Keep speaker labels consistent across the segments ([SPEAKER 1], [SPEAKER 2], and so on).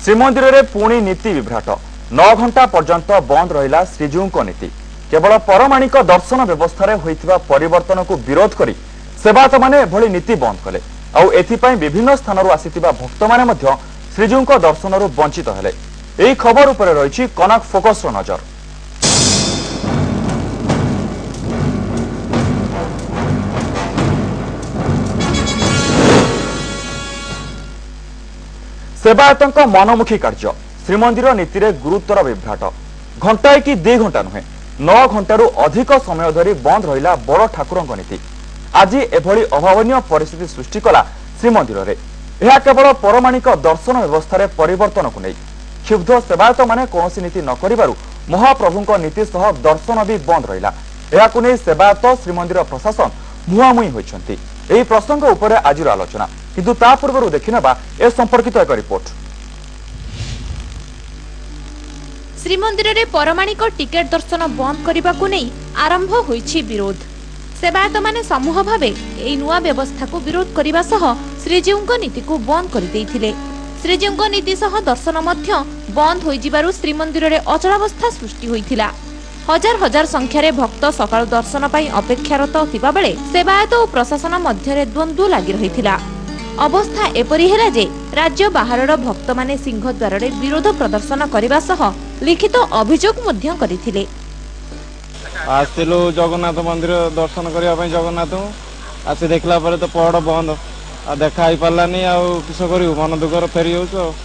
[SPEAKER 1] श्रीमंदिर में पुणी नीति विभ्राट 9 घंटा पर्यंत बंद रहिला श्रीजीऊ नीति। केवल परमाणिक दर्शन व्यवस्था होइथिबा परिवर्तन को विरोध करी सेवायत माने एभली नीति बंद कले। आउ एथिपाई विभिन्न स्थानरू आसिथिबा भक्त माने मध्य श्रीजीऊ दर्शनरू वंचित हेले। एही खबर उपरे रहिछि कनक फोकस नजर। सेवायतंक मनमुखी कार्य श्रीमंदिर नीति रे गुरुतर विभ्राट। घंटाए कि 2 घंटा नुहे 9 घंटारू अधिक समय धरी बंद रहिला बड़ ठाकुरंक नीति। आज एभली अभावनीय परिस्थिति सृष्टि कला श्रीमंदिर रे। यह केवल परमाणिक दर्शन व्यवस्था रे परिवर्तन को नहीं क्षुब्ध सेवायत माने कौनसी नीति न करिबारु महाप्रभुंक नीति सह दर्शन भी बंद रहिला। एहाकु नै सेवायत श्रीमंदिर प्रशासन मुहामुही होइछन्ति। एही प्रसंग उपरे आजिर आलोचना, किंतु ता पूर्वरु देखिनेबा ए संपर्कित एक रिपोर्ट।
[SPEAKER 2] श्रीमंदिर रे परमाणिक टिकेट दर्शन बंद करने को नहीं आरंभ होइछि विरोध। सेवायत माने समूह भावे एई नुआ व्यवस्था को विरोध करिबा सह श्रीजीऊंक नीति को बंद कर देइथिले। श्रीजीऊंक नीति सह दर्शन मध्य बंद होई जिबारु श्रीमंदिर रे अचलावस्था सृष्टि होइथिला। हजार हजार संख्यार भक्त सकाळ दर्शन पाई अपेक्षारत थिबा बेले सेवायत और प्रशासन मध्य द्वंद्व लागि रहिथिला। अवस्था एपरी हेला जे राज्य बाहरर भक्त माने सिंहद्वार रे विरोध प्रदर्शन करबा सह लिखित अभियोग मध्य करिथिले।
[SPEAKER 3] आसिलु जगन्नाथ मंदिर दर्शन करबा पई जगन्नाथ आसी देखला परे तो पहड़ बंद आ देखा ही पालानी आ किस करियो मन दुखर फेरी होचो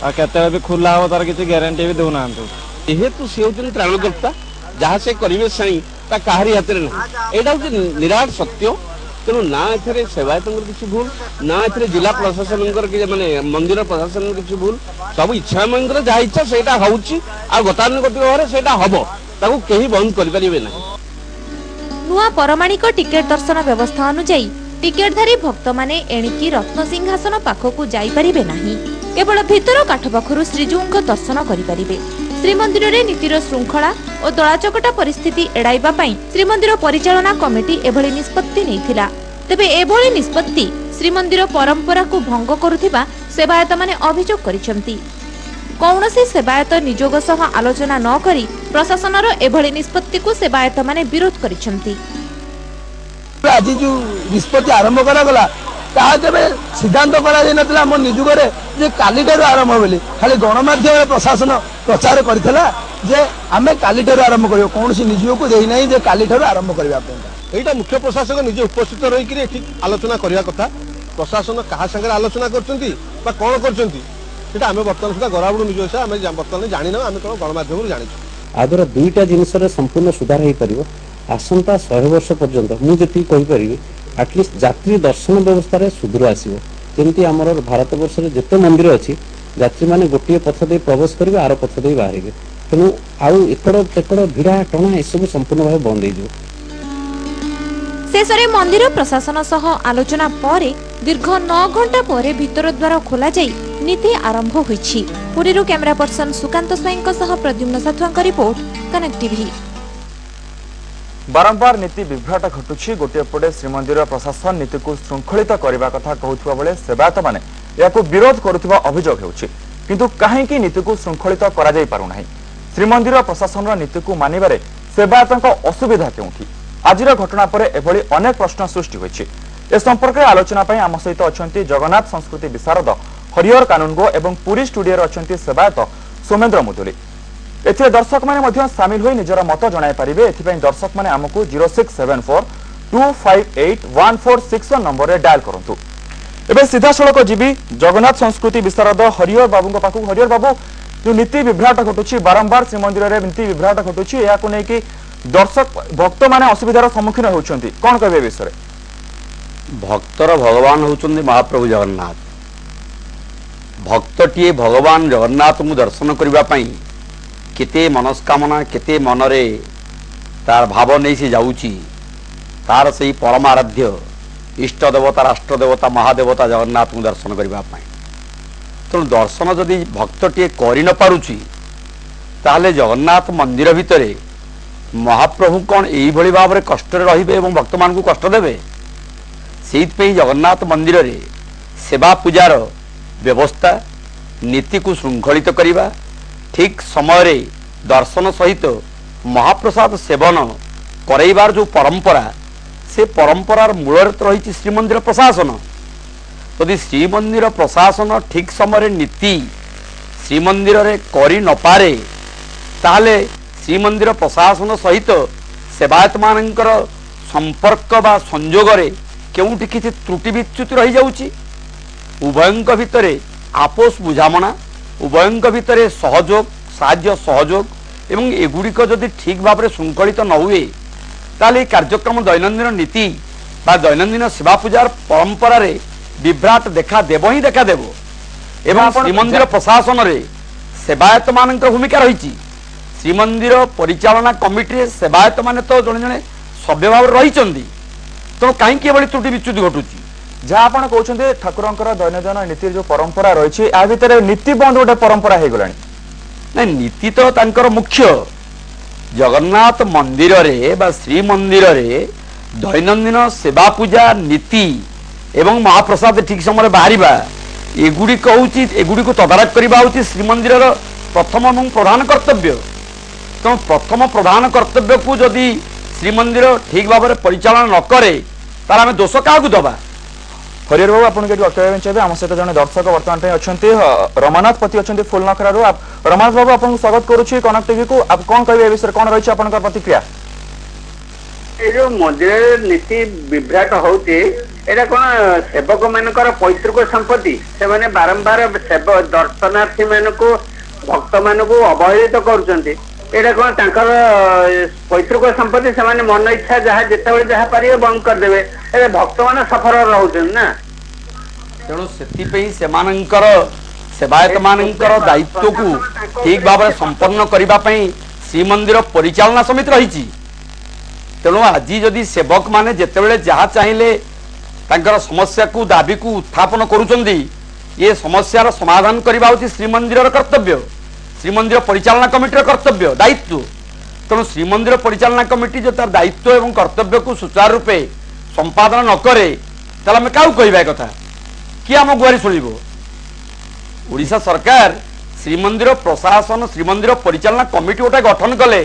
[SPEAKER 3] आ केते भी खुला हो तार किछि ग्यारंटी भी देउना
[SPEAKER 4] जेहेतु से होचन त्राणकर्ता जहाँ से करेंगे सही कहारी हाथ में ना यहाँ हूँ निराट सत्य। तेणु ना ए सेवायत किसी भूल ना ए जिला प्रशासन माने मंदिर प्रशासन किसी भूल सब इच्छा मंदिर जहाँ इच्छा से गतानुगतिक भाव से हम ताकू कहीं बंद करें ना।
[SPEAKER 2] नुआ परमाणिक टिकेट दर्शन व्यवस्था अनुଯାयी टिकेटधारी भक्त माने एणिकी रत्न सिंहासन पाखकू जाई परिबे नाही। केवल भितर काठ पाखरु श्रीजीऊंक दर्शन करि परिबे। श्रीमंदिर रे नीतिर श्रृंखला और दलाचकटा परिस्थिति एड़ाइबा पई श्रीमंदिर परिचालना कमिटी एभली निष्पत्ति नेथिला। तेबे एभली निष्पत्ति श्रीमंदिर परंपरा को भंग करुथिबा सेवायत माने अभियोग करिसेंती। कौनसी सेवायत निजोग सह आलोचना न करी प्रशासनर एभली निष्पत्ति को सेवायत माने विरोध करिसेंती।
[SPEAKER 5] आज जो निष्पत्ति आरंभ करा गला ताबे सिद्धांत करा जे नतला मन निजुगरे जे कालीटेर आरंभ होली खाली गणमाध्यम प्रशासन प्रचार करथिला जे आमे कालीटेर आरंभ करियो कोनसी निजुग को देई नै जे कालीटेर आरंभ करबा पे।
[SPEAKER 4] एटा मुख्य प्रशासक निजे उपस्थित रही कि ठीक आलोचना करिया कथा। प्रशासन कहा संगे आलोचना करचंती बा कोन करचंती सेटा आमे वर्तमान सुधा गराबडू निजो से आमे वर्तमान जानि न आमे कोन गणमाध्यम जानि छु।
[SPEAKER 6] आदर दुईटा जिनिस रे संपूर्ण सुधार होई परिबो। आसंता 100 वर्ष पर्यंत मु जति कहि परिबे एटलिस्ट यात्री दर्शन व्यवस्था रे सुधर आसीबो। जेमति हमर भारत वर्ष रे जते मंदिर अछि यात्री माने गोटिए पथ दे प्रवेश करिवे आरो पथ दे बाहरिबे। तेनु आउ एकड़ टेकड़ भिड़ा टणा ए सब संपूर्ण भाव बंद हो जो।
[SPEAKER 2] शेषरे मंदिर प्रशासन सह आलोचना परे दीर्घ 9 घंटा परे भितर द्वार खोला जाई नीति आरंभ होईछि। पुरीरु कैमरा पर्सन सुकांत स्वाईंक सह प्रद्युम्न साथुआंक रिपोर्ट कनेक्ट टीवी।
[SPEAKER 1] बारंबार नीति विभ्राट घटुछि। गोटे पटे श्रीमंदिर प्रशासन नीति को श्रृंखलित करबा कथा कहउथबा बेले सेवायत माने याको विरोध करुथबा अभियोग हेउछि। किंतु काहेकि नीति को श्रृंखलित करा जाई पारु नाही? श्रीमंदिर प्रशासन नीति को मानिबारे सेवायतक असुविधा केउठी? आजिर घटना परे एभली अनेक प्रश्न सृष्टि होइछि। ए संपर्क आलोचना पई आम सहित अछंती जगन्नाथ संस्कृति विशारद हरिहर कानूनगो एवं पुरी स्टूडियो अछंती सेवायत सोमेन्द्र मुदुली। एथिरे दर्शक माने मध्य शामिल होई निजर मत जणाई परिबे। एथिपई दर्शक माने हमकु 0674258146 नंबर रे डायल करंतु। एबे सीधा सड़क जीवी जगन्नाथ संस्कृति विशारद हरिहर बाबूଙ୍କ पाखु। हरिहर बाबू, जो नीति विभ्राट घटुछि बारंबार श्रीमंदिर रे नीति विभ्राट घटुछि, याकु नै कि दर्शक भक्त माने असुविधार सम्मुखीन होउछन्ति, कोन कहबे विषय रे?
[SPEAKER 4] भक्तर भगवान होउछन्ति महाप्रभु जगन्नाथ। भक्तटिए भगवान जगन्नाथ मु दर्शन करबा पई केते मनस्कामना केते मनरे तार भाव नहीं से जाऊची। तार से परमाराध्य इष्ट देवता राष्ट्र देवता महादेवता जगन्नाथ को दर्शन करबा पई। तेणु दर्शन जदि भक्तटिए करि न पारुची ताहले जगन्नाथ मंदिर भितरे महाप्रभु कौन यही भाव में कष्ट रे भक्त मान को कष्ट देवे? से जगन्नाथ मंदिर रे सेवा पूजार व्यवस्था नीति को श्रृंखलित करवा ठीक समय दर्शन सहित महाप्रसाद सेवन करैबार जो परंपरा से परंपरार मूल रही श्रीमंदिर प्रशासन यदि श्रीमंदिर प्रशासन ठीक समय नीति श्रीमंदिर रे करि न पारे ताले श्रीमंदिर प्रशासन सहित सेवायत मानकर संपर्क बा संयोग रे केउठी किछि त्रुटि विच्युति रही जाउची उभयंक भितरे आपोष बुझामणा उभयंक भितरे सहयोग साहाय्य सहयोग एवं एगुड़िक जदि ठीक भाव में श्रृंखलित न हुए ताले कार्यक्रम दैनंदिन नीति बा दैनंदिन सेवा पूजार परंपरा रे विभ्राट देखा देव ही देखा देव एवं श्रीमंदिर प्रशासन रे सेवायत मान भूमिका रही श्रीमंदिर परिचालना कमिटी सेवायत मान तो जड़े जड़े सभ्य भाव रही तो कहीं त्रुटि विच्युति घटुची
[SPEAKER 1] जहाँ आपण कहते ठाकुरंकर दैनंदिन नीति जो परंपरा रही आ भितर नीति बंद गोटे परंपरा हो गलानी
[SPEAKER 4] नहीं नीति तो तांकर मुख्य जगन्नाथ मंदिर रे बा श्री मंदिर रे दैनंदिन सेवा पूजा नीति एवं महाप्रसाद ठीक समय बाहरिबा एगुड़िक हूँ एगुड़ी तदारख करवा हूँ श्रीमंदिर प्रथम और प्रधान कर्तव्य तो प्रथम प्रधान कर्तव्य को जदि श्रीमंदिर ठीक भाव में परिचालन न करे तार आम दोष क्या दबा
[SPEAKER 1] हरिहर बाबू आपको अटक चाहिए आम सहित जन दर्शक बर्तमान अच्छा रमानाथ पति अच्छा फुलनखरा रमानाथ बाबू आपको स्वागत करुच्ची कनक टीवी को आप कौन कहे विषय कौन रही आप प्रतिक्रिया
[SPEAKER 7] जो मंदिर नीति विभ्राट होती एटा कौन सेवक मानकर पैतृक संपत्ति से माने बारंबार दर्शनार्थी मान को भक्त मान को अवहेलित करुँच एटा कौन तांकर पैतृक संपत्ति से माने मन इच्छा जहाँ जिते जहाँ पारे बंद करदे भक्त मान सफर रोचन ना
[SPEAKER 4] तेणु से सेवायत मानकर दायित्व को ठीक भाव में संपन्न करने श्रीमंदिर परिचालना समिति रही तेणु आज जदि सेवक माने जितेबले जहाँ चाहिए तांकर समस्या को दाबी को उत्थापन करुचंदी ये समस्यार समाधान करवा हूँ श्रीमंदिर कर्तव्य श्रीमंदिर परिचालना कमिटी कर्तव्य दायित्व तेणु श्रीमंदिर परिचालना कमिटी जो तार दायित्व एवं कर्तव्य को सुचारू रूपे संपादन न करे ताले आम क्या कहवा कथा किए आम गुहारी शुणव ओडिशा सरकार श्रीमंदिर प्रशासन श्रीमंदिर परिचालना कमिटी गोटे गठन कले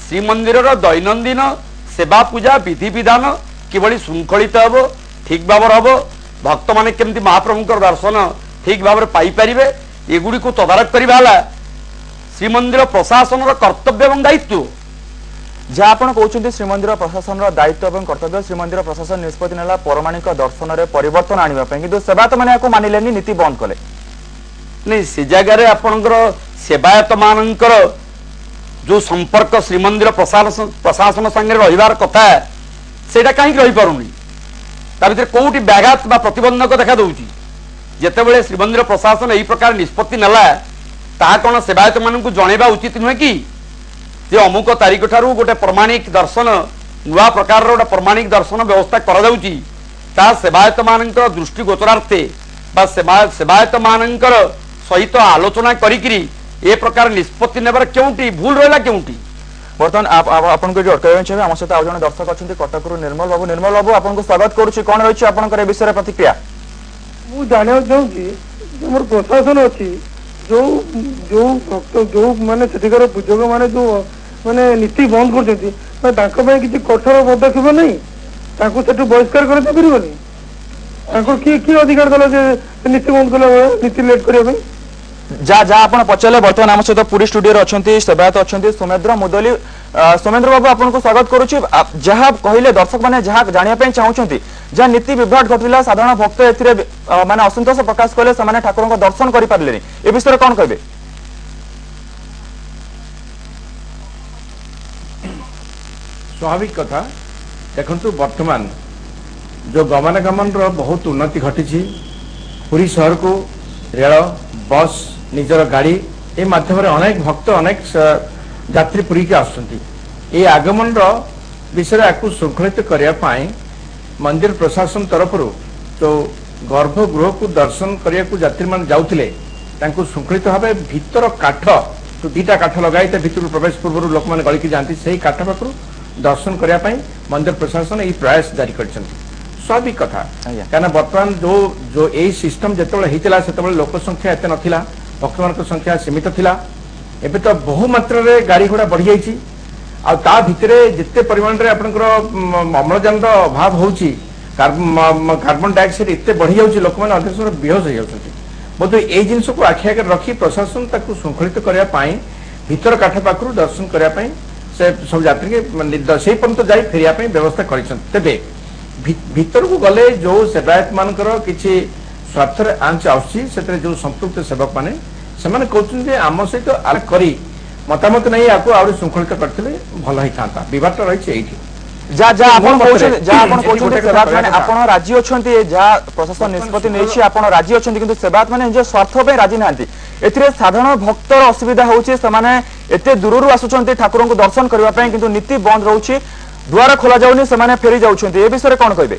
[SPEAKER 4] श्रीमंदिर दैनंदिन सेवा पूजा विधि विधान किभली श्रृंखलित हम ठीक भाव हम भक्त मैंने केमती महाप्रभुकर दर्शन ठीक भाव में पाइपर एगुड़ी को तदारख करवा श्रीमंदिर प्रशासन कर्तव्य और दायित्व
[SPEAKER 1] जहाँ आप कहते श्रीमंदिर प्रशासन दायित्व और कर्तव्य श्रीमंदिर प्रशासन निष्पत्ति नेला पौराणिक दर्शन में परिवर्तन आने कि सेवायत मैंने मानिले नीति बंद कले
[SPEAKER 4] नहीं से जगह आपणकर सेवायत मानकर जो संपर्क श्रीमंदिर प्रशासन संगे रहिबार कथा सेटा कहीं रही पारुनी ता भीतर कोउटी व्याघात बा प्रतिबंधक देखा दउची जेतेबेले श्रीमंदिर प्रशासन एही प्रकार निष्पत्ति नेला ता कोन सेवायत मानकु जणेबा उचित नुहे कि जे अमुक तारीख ठारू गोटे प्रमाणिक दर्शन नुआ प्रकार गोटे प्रमाणिक दर्शन व्यवस्था करा जाउची ता सेवायत मानकर दृष्टि गोचरार्थे बा सेवायत मानकर सहित आलोचना करिकरी ए प्रकार निष्पत्ति नेबार क्योंटी भूल रहला क्योंटी
[SPEAKER 1] बर्तमान आपको जो अटक चाहिए आम सहित आज जन दर्शक अच्छा कटक निर्मल बाबू आपको स्वागत करुच्ची कौन रही आपंकर विषय प्रतिक्रिया
[SPEAKER 5] ମୁଁ ଜାଣିବାକୁ ଚାହୁଁଛି ଆମର ପ୍ରଶାସନ ଅଛି ଯୋଉ ଯୋଉ ଭକ୍ତ ଯୋଉ ମାନେ ସେଠିକାର ପୂଜକ ମାନେ ଯୋଉ ମାନେ ନୀତି ବନ୍ଦ କରୁଛନ୍ତି ତାଙ୍କ ପାଇଁ କିଛି କଠୋର ପଦକ୍ଷେପ ନାହିଁ ତାଙ୍କୁ ସେଠୁ ବହିଷ୍କାର କରାଯାଇ ପାରିବନି ତାଙ୍କୁ କିଏ କିଏ ଅଧିକାର ଦେଲା ଯେ ନୀତି ବନ୍ଦ କଲା ବେଳେ ନୀତି ଲେଟ୍ କରିବା ପାଇଁ
[SPEAKER 1] जहाँ जहाँ आप पचारे बर्तमान आम सहित पुरी स्टूडियो अच्छा सेवायत अच्छा सोमेन्द्र मुदली सोमेन्द्र बाबू आपको स्वागत करुच्ची जहाँ कहले दर्शक मैंने जहाँ जानापी चाहते जहाँ नीति विभ्राट घटला साधारण भक्त माने असंतोष प्रकाश कले से ठाकुर को दर्शन कर पारे ए विषय कौन कहे
[SPEAKER 8] स्वाभाविक कथा देखु वर्तमान जो गमनागमन बहुत उन्नति घटी पुरी शहर को रेल बस निजर गाड़ी ए माध्यम अनेक भक्त अनेक यात्री पुरी के आसुंती आगमन विषय आपको श्रृंखलित करने मंदिर प्रशासन तरफ जो गर्भगृह को दर्शन करने को यात्री मान जाउथिले तांको श्रृंखलित भाव भीतर काठ जो दीटा काठ लगाई भीतर प्रवेश पूर्व लोक मैंने गलिकी जाती से काठ पाखु दर्शन करने मंदिर प्रशासन यही प्रयास जारी कर स्वाभाविक कथा कहीं बर्तमान जो जो यही सिस्टम जो होता से लोक संख्या एत नाला ଭକ୍ତମାନଙ୍କ ସଂଖ୍ୟା ସୀମିତ ଥିଲା। ଏବେ ତ ବହୁ ମାତ୍ରାରେ ଗାଡ଼ି ଘୋଡ଼ା ବଢ଼ିଯାଇଛି ଆଉ ତା ଭିତରେ ଯେତେ ପରିମାଣରେ ଆପଣଙ୍କର ଅମ୍ଳଜାନର ଅଭାବ ହେଉଛି, କାର୍ବନ ଡାଇଅକ୍ସାଇଡ୍ ଏତେ ବଢ଼ିଯାଉଛି, ଲୋକମାନେ ଅଧିକ ସମୟ ବେହୋସ ହେଇଯାଉଛନ୍ତି। ବୋଧହୁଏ ଏଇ ଜିନିଷକୁ ଆଖି ଆଗରେ ରଖି ପ୍ରଶାସନ ତାକୁ ଶୃଙ୍ଖଳିତ କରିବା ପାଇଁ ଭିତର କାଠ ପାଖରୁ ଦର୍ଶନ କରିବା ପାଇଁ ସେ ସବୁ ଯାତ୍ରୀକି ସେଇ ପର୍ଯ୍ୟନ୍ତ ଯାଇ ଫେରିବା ପାଇଁ ବ୍ୟବସ୍ଥା କରିଛନ୍ତି। ତେବେ ଭିତରକୁ ଗଲେ ଯେଉଁ ସେବାୟତ ମାନଙ୍କର କିଛି ସ୍ୱାର୍ଥରେ ଆଞ୍ଚ ଆସୁଛି, ସେଥିରେ ଯେଉଁ ସମ୍ପୃକ୍ତ ସେବକ ମାନେ ସେମାନେ କହୁଛନ୍ତି ଯେ ଆମ ସହିତ କରି ମତାମତ ନେଇ ଆକୁ ଆହୁରି ଶୃଙ୍ଖଳିତ କରିଥିଲେ ଭଲ ହେଇଥାନ୍ତା। ବିବାଦଟା ରହିଛି ଏଇଠି।
[SPEAKER 1] ଆପଣ ରାଜି ଅଛନ୍ତି ଯାହା ପ୍ରଶାସନ ନିଷ୍ପତ୍ତି ନେଇଛି, ଆପଣ ରାଜି ଅଛନ୍ତି, କିନ୍ତୁ ସେବାୟତ ମାନେ ନିଜ ସ୍ୱାର୍ଥ ପାଇଁ ରାଜି ନାହାନ୍ତି। ଏଥିରେ ସାଧାରଣ ଭକ୍ତର ଅସୁବିଧା ହେଉଛି, ସେମାନେ ଏତେ ଦୂରରୁ ଆସୁଛନ୍ତି ଠାକୁରଙ୍କୁ ଦର୍ଶନ କରିବା ପାଇଁ, କିନ୍ତୁ ନୀତି ବନ୍ଦ ରହୁଛି, ଦୁଆର ଖୋଲା ଯାଉନି, ସେମାନେ ଫେରି ଯାଉଛନ୍ତି। ଏ ବିଷୟରେ କଣ କହିବେ?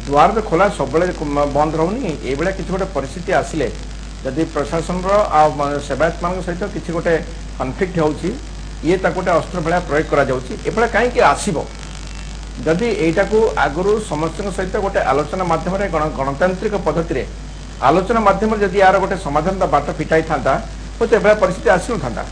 [SPEAKER 8] ଦୁଆର ତ ଖୋଲା ସବୁବେଳେ ବନ୍ଦ ରହୁନି। ଏଇଭଳିଆ କିଛି ଗୋଟେ ପରିସ୍ଥିତି ଆସିଲେ ଯଦି ପ୍ରଶାସନର ଆଉ ସେବାୟତ ମାନଙ୍କ ସହିତ କିଛି ଗୋଟେ କନଫ୍ଲିକ୍ଟ ହେଉଛି, ଇଏ ତାକୁ ଗୋଟେ ଅସ୍ତ୍ର ଭଳିଆ ପ୍ରୟୋଗ କରାଯାଉଛି। ଏଭଳିଆ କାହିଁକି ଆସିବ? ଯଦି ଏଇଟାକୁ ଆଗରୁ ସମସ୍ତଙ୍କ ସହିତ ଗୋଟେ ଆଲୋଚନା ମାଧ୍ୟମରେ ଗଣତାନ୍ତ୍ରିକ ପଦ୍ଧତିରେ ଆଲୋଚନା ମାଧ୍ୟମରେ ଯଦି ୟାର ଗୋଟେ ସମାଧାନର ବାଟ ଫିଟାଇଥାନ୍ତା, ହୁଏତ ଏଭଳିଆ ପରିସ୍ଥିତି ଆସିନଥାନ୍ତା।